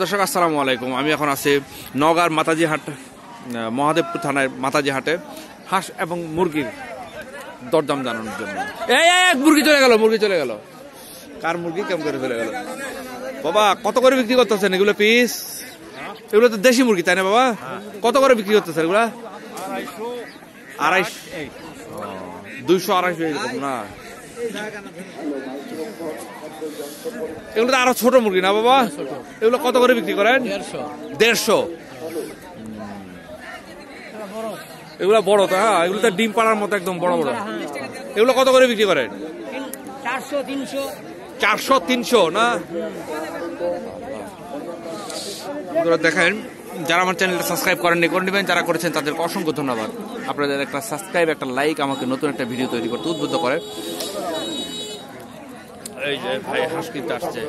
দর্শক আসসালামু আলাইকুম। আমি এখন আছি নওগাঁর মাতাজিহাট মহাদেবপুর থানার মাতাজিহাটে হাঁস এবং মুরগির দরদাম জানানোর জন্য। মুরগি চলে গেল কার মুরগি কেমন করে চলে গেল? বাবা কত করে বিক্রি করতেছেন এগুলো পিস? এগুলো তো দেশি মুরগি তাই না বাবা? কত করে বিক্রি করতেছেন এগুলা? 250 200-250 এরকম না? এগুলো তো আরো ছোট মুরগি না বাবা? এগুলো কত করে বিক্রি করেন? 150। এগুলো বড় তো? হ্যাঁ, এগুলো তো ডিম পাড়ার মতো একদম বড় বড়। এগুলো কত করে বিক্রি করেন? 400-300 না? দেখেন, যারা আমার চ্যানেলটা সাবস্ক্রাইব করেননি করে নেবেন, যারা করেছেন তাদেরকে অসংখ্য ধন্যবাদ। আপনাদের একটা সাবস্ক্রাইব, একটা লাইক আমাকে নতুন একটা ভিডিও তৈরি করতে উদ্বুদ্ধ করে। এই যে ভাই হাঁস কিনতে আসছে।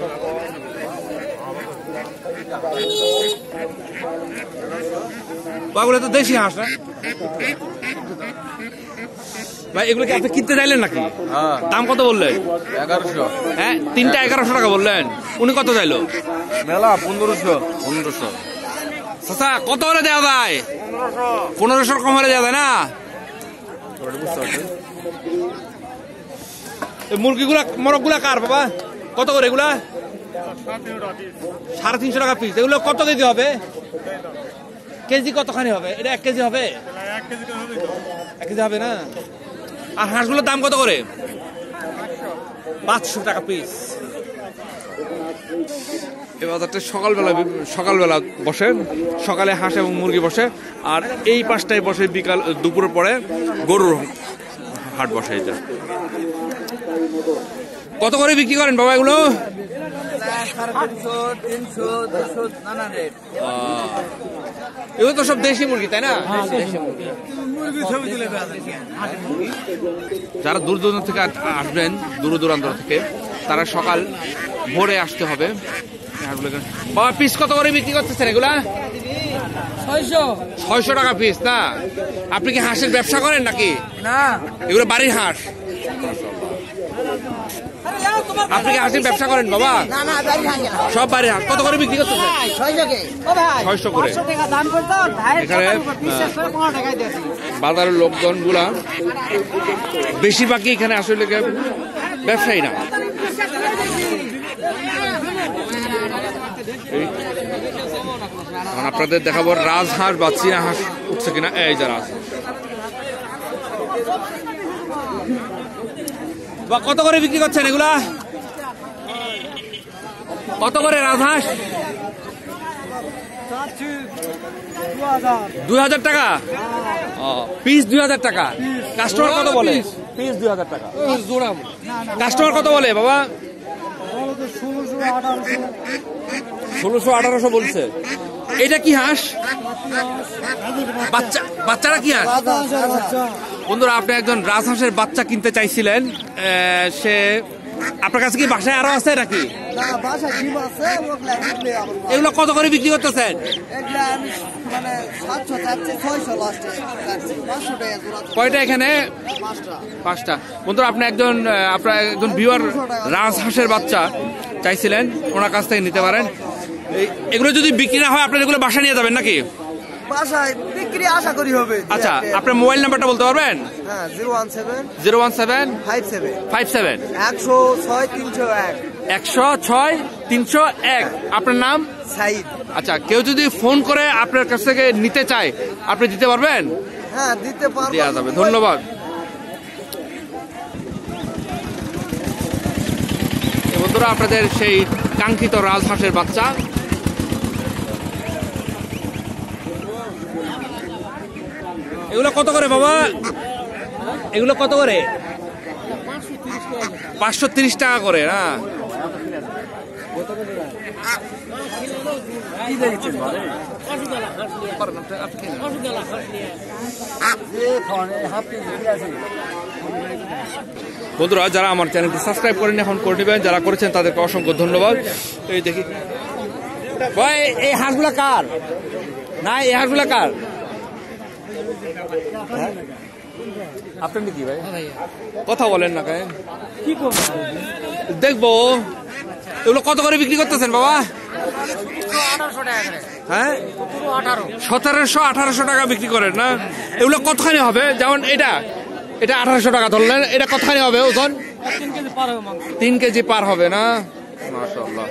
বাগুলো তো দেশি হাঁস না ভাই? এগুলো কি আপনি কিনতে চাইলেন নাকি? দাম কত বললেন? 1100। হ্যাঁ, 3টা 1100 টাকা বললেন। উনি কত চাইলো? মেলা 1500। আচ্ছা, কত হলে দেওয়া যায়? 1500 কম হলে দেওয়া যায় না? মুরগিগুলা মরগগুলা কার বাবা? কত করে এগুলা? 350 টাকা পিস। এগুলো কত কেজি হবে? কেজি কতখানি হবে? এটা 1 কেজি হবে? 1 কেজি হবে না? আর হাঁসগুলোর দাম কত করে? 500 টাকা পিস। এই বাজারটা সকালবেলা বসে। সকালে হাঁস এবং মুরগি বসে, আর এই পাশটায় বসে বিকাল দুপুরের পরে গরুর হাট বসে। এটা কত করে বিক্রি করেন বাবা এগুলো? 350, 200 এগুলো তো সব দেশি মুরগি তাই না? যারা দূর দূরান্ত থেকে আসবেন, দূর দূরান্ত থেকে, তারা সকাল ভোরে আসতে হবে। বাবা পিস কত করে বিক্রি করতেছেন এগুলা? 600 টাকা পিস না? আপনি কি হাঁসের ব্যবসা করেন নাকি? না, এগুলো বাড়ির হাঁস। আপনি কি হাঁসের ব্যবসা করেন বাবা? সব বাড়ির হাঁস। কত করে বিক্রি করতেছেন? 600 করে। এখানে বাজারের লোকজন গুলা বেশিরভাগই এখানে আসলে ব্যবসায়ী না। আপনাদের দেখাবো রাজহাঁস বা চীনা হাঁস উঠছে কিনা। এই যে রাজহাঁস। কত করে বিক্রি করছেন এগুলা? কত করে রাজহাঁস? 2000 টাকা পিস। 2000 টাকা। কাস্টমার কত বলে? পিস 2000 টাকা। কাস্টমার কত বলে বাবা? 1600-1800 বলছে। এটা কি হাঁস? বাচ্চারা কি হাঁস? বন্ধুরা, আপনি একজন রাজহাঁসের বাচ্চা কিনতে চাইছিলেন। সে আপনার কাছে কি বাসায় আরো আছে নাকি? এগুলো কত করে বিক্রি করতেছেন? কয়টা এখানে? 5টা। বন্ধুরা, আপনার একজন ভিউয়ার রাজহাঁসের বাচ্চা চাইছিলেন, ওনার কাছ থেকে নিতে পারেন। এগুলো যদি বিক্রি না হয় আপনার এগুলো বাসায় নিয়ে যাবেন নাকি? বাসায় বিক্রি আশা করি হবে। আচ্ছা, আপনার মোবাইল নাম্বারটা বলতে পারবেন? 017 57 106 301। আপনার নাম? সাইদ। আচ্ছা, কেউ যদি ফোন করে আপনার কাছ থেকে নিতে চায়, আপনি দিতে পারবেন? হ্যাঁ, দিতে পারবো। দেওয়া যাবে। ধন্যবাদ। বন্ধুরা, আপনাদের সেই কাঙ্ক্ষিত রাজহাঁসের বাচ্চা। এগুলো কত করে বাবা? এগুলো কত করে? 530 টাকা করে না? বন্ধুরা, যারা আমার চ্যানেলটি সাবস্ক্রাইব করেন এখন করে নেবেন, যারা করেছেন তাদেরকে অসংখ্য ধন্যবাদ। এই দেখি ভাই, এই হাঁসগুলা কার? না, এই হাঁসগুলা কার? আপনার কি ভাই কথা বলেন না? কেন দেখবো এগুলো কত করে বিক্রি করতেছেন বাবা? হ্যাঁ, 1700-1800 টাকা বিক্রি করেন না? এগুলো কতখানি হবে? যেমন এটা 1800 টাকা ধরলেন, এটা কতখানি হবে ওজন? 3 কেজি পার হবে না? মাশাআল্লাহ।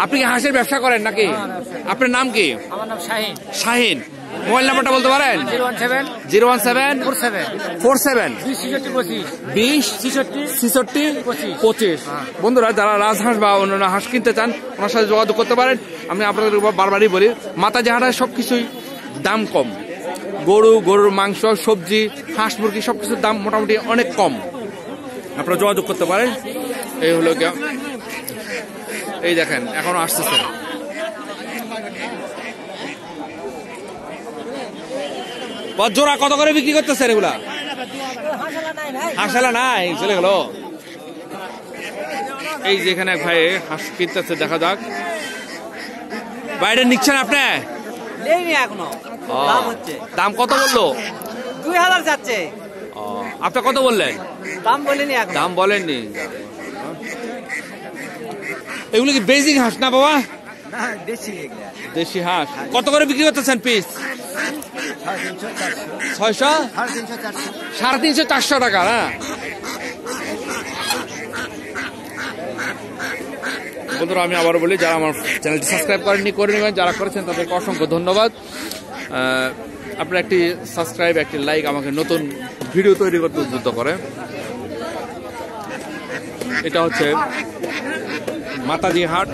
আপনি কি হাঁসের ব্যবসা করেন নাকি? আপনার নাম কি? আমার নাম শাহিন। শাহিন। মোবাইল নাম্বারটা বলতে পারেন? 01747 20 বন্ধুরা, যারা রাজহাঁস বা অন্যান্য হাঁস কিনতে চান ওনার সাথে যোগাযোগ করতে পারেন। আমি আপনাদের বারবারই বলি, মাতাজি হাটায় সবকিছুই দাম কম। গরুর মাংস, সবজি, হাঁস মুরগি সবকিছুর দাম মোটামুটি অনেক কম। আপনারা যোগাযোগ করতে পারেন। এই হলো গিয়া, এই দেখেন এখনো আসতেছে। জোড়া কত করে বিক্রি করতেছেন এগুলা? হাঁসালা নাই, চলে গেল। এই যেখানে ভাই হাঁস কিনতেছে, দেখা যাক। বাইরে নিচ্ছেন আপনি? দাম কত বললো? 2000 যাচ্ছে। আপনি কত বললেন? দাম বলেননি। এগুলো কি বেজিং হাঁস না বাবা? দেশি হাঁস। কত করে বিক্রি করতেছেন পিস? 600, 350, 400 টাকা না? বন্ধুরা, আমি আবার বলি, যারা আমার চ্যানেলটি সাবস্ক্রাইব করেননি করে নেবেন, যারা করেছেন তাদেরকে অসংখ্য ধন্যবাদ। আপনার একটি সাবস্ক্রাইব, একটি লাইক আমাকে নতুন ভিডিও তৈরি করতে উদ্বুদ্ধ করে। এটা হচ্ছে মাতাজি হাট।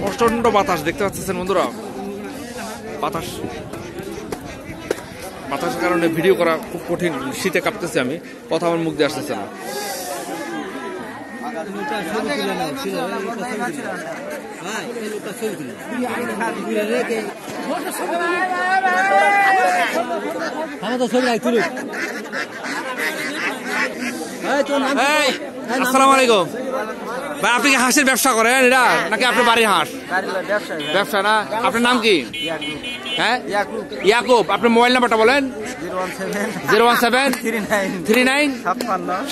প্রচন্ড বাতাস দেখতে পাচ্ছেন বন্ধুরা। বাতাসের কারণে ভিডিও করা খুব কঠিন। শীতে কাঁপতেছি আমি, কথা আমার মুখ দিয়ে আসতেছে না। আসসালামু আলাইকুম ভাই, আপনি কি হাঁসের ব্যবসা করেন এটা নাকি আপনার বাড়ির হাঁস? ব্যবসা না? আপনার নাম কি? হ্যাঁ, ইয়াকুব। আপনার মোবাইল নাম্বারটা বলেন? 01739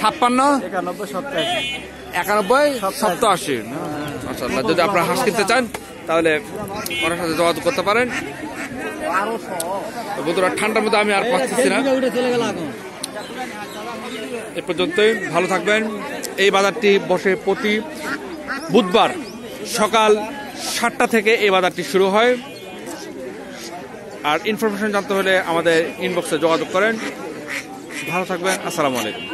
56 91 87। মাশাআল্লাহ। যদি আপনারা হাঁস কিনতে চান তাহলে ওনার সাথে যোগাযোগ করতে পারেন। বন্ধুরা, ঠান্ডার মধ্যে আমি আর পাচ্ছি না। এ পর্যন্তই, ভালো থাকবেন। এই বাজারটি বসে প্রতি বুধবার সকাল 7টা থেকে এই বাজারটি শুরু হয়। আর ইনফরমেশন জানতে হলে আমাদের ইনবক্সে যোগাযোগ করেন। ভালো থাকবেন। আসসালামু আলাইকুম।